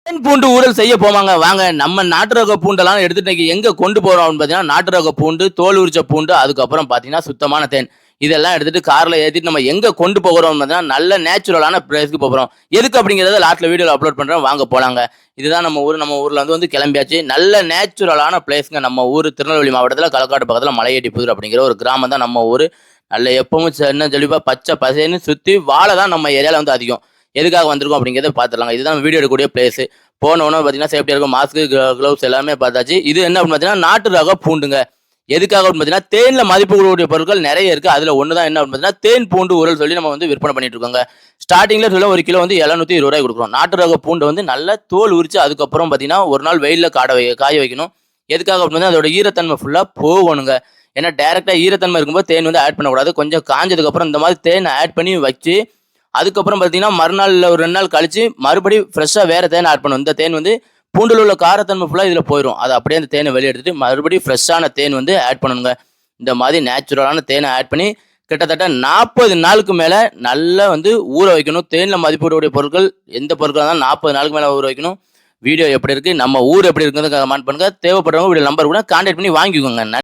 தேன் பூண்டு ஊறல் செய்ய போவாங்க வாங்க. நம்ம நாட்டு ரக பூண்டெல்லாம் எடுத்துட்டு இன்னைக்கு எங்க கொண்டு போறோம் அப்படின்னு பார்த்தீங்கன்னா, நாட்டு ரக பூண்டு, தோல் உரிச்ச பூண்டு, அதுக்கப்புறம் பார்த்தீங்கன்னா சுத்தமான தேன். இதெல்லாம் எடுத்துட்டு கார்ல ஏத்திட்டு நம்ம எங்க கொண்டு போகிறோம் பார்த்தீங்கன்னா, நல்ல நேச்சுரலான பிளேஸ்க்கு போறோம். எதுக்கு அப்படிங்கிறத லாஸ்ட்ல வீடியோல அப்லோட் பண்றேன். வாங்க போலாங்க. இதுதான் நம்ம ஊர். நம்ம ஊர்ல வந்து கிளம்பியாச்சு. நல்ல நேச்சுரலான பிளேஸ்ங்க நம்ம ஊரு. திருநெல்வேலி மாவட்டத்துல களக்காடு பக்கத்துல மலையடிப்புதூர் அப்படிங்கிற ஒரு கிராமம் தான் நம்ம ஊரு. நல்ல எப்பவும் சின்ன செழிப்பா பச்சை பசேல்னு சுத்தி வாழை தான் நம்ம ஏரியால வந்து அதிகம். எதுக்காக வந்திருக்கோம் அப்படிங்கிறத பார்த்துடலாங்க. இதுதான் வீடியோ எடுக்கக்கூடிய பிளேஸ். போன உடனே பார்த்தீங்கன்னா சேஃப்டியா இருக்கும். மாஸ்க்கு, கிளவுஸ் எல்லாமே பார்த்தாச்சு. இது என்ன அப்படின்னு பார்த்தீங்கன்னா, நாட்டு ரக பூண்டுங்க. எதுக்காக அப்படின்னு பார்த்தீங்கன்னா, தேன்ல மதிப்பு கூடக்கூடிய பொருட்கள் நிறைய இருக்கு. அதுல ஒன்று தான் என்ன அப்படின்னு பார்த்தீங்கன்னா, தேன் பூண்டு ஊறல் சொல்லி நம்ம வந்து விற்பனை பண்ணிட்டு இருக்கோங்க. ஸ்டார்டிங்ல சொல்ல ஒரு கிலோ வந்து 720 ரூபாய் கொடுக்குறோம். நாட்டு ரக பூண்டு வந்து நல்லா தோல் உரிச்சு அதுக்கப்புறம் பார்த்தீங்கன்னா, ஒரு நாள் வெயில்ல காய வைக்கணும். எதுக்காக அப்படின்னு அதோட ஈரத்தன்மை ஃபுல்லா போகணுங்க. ஏன்னா டைரக்டா ஈரத்தன்மை இருக்கும்போது தேன் வந்து ஆட் பண்ணக்கூடாது. கொஞ்சம் காஞ்சதுக்கு அப்புறம் இந்த மாதிரி தேன் ஆட் பண்ணி வச்சு அதுக்கப்புறம் பார்த்தீங்கன்னா, மறுநாள் இல்ல ஒரு 2 நாள் கழிச்சு மறுபடியும் ஃப்ரெஷ்ஷா வேற தேன் ஆட் பண்ணணும். இந்த தேன் வந்து பூண்டுல உள்ள காரத்தன்மை ஃபுல்லா இதுல போயிரும். அத அப்படியே அந்த தேனை வெளிய எடுத்துட்டு மறுபடியும் ஃப்ரெஷ்ஷான தேன் வந்து ஆட் பண்ணணுங்க. இந்த மாதிரி நேச்சுரலான தேனை ஆட் பண்ணி கிட்டத்தட்ட 40 நாளுக்கு மேல நல்லா வந்து ஊற வைக்கணும். தேன்ல மதிப்பிடக்கூடிய பொருட்கள் எந்த பொருட்களா இருந்தாலும் 40 நாளுக்கு மேல ஊற வைக்கணும். வீடியோ எப்படி இருக்கு? நம்ம ஊர் எப்படி இருக்குங்கிறத கமெண்ட் பண்ணுங்க. தேவைப்படுறவங்க வீடியோ நம்பர் கூட கான்டாக்ட் பண்ணி வாங்கிக்கோங்க.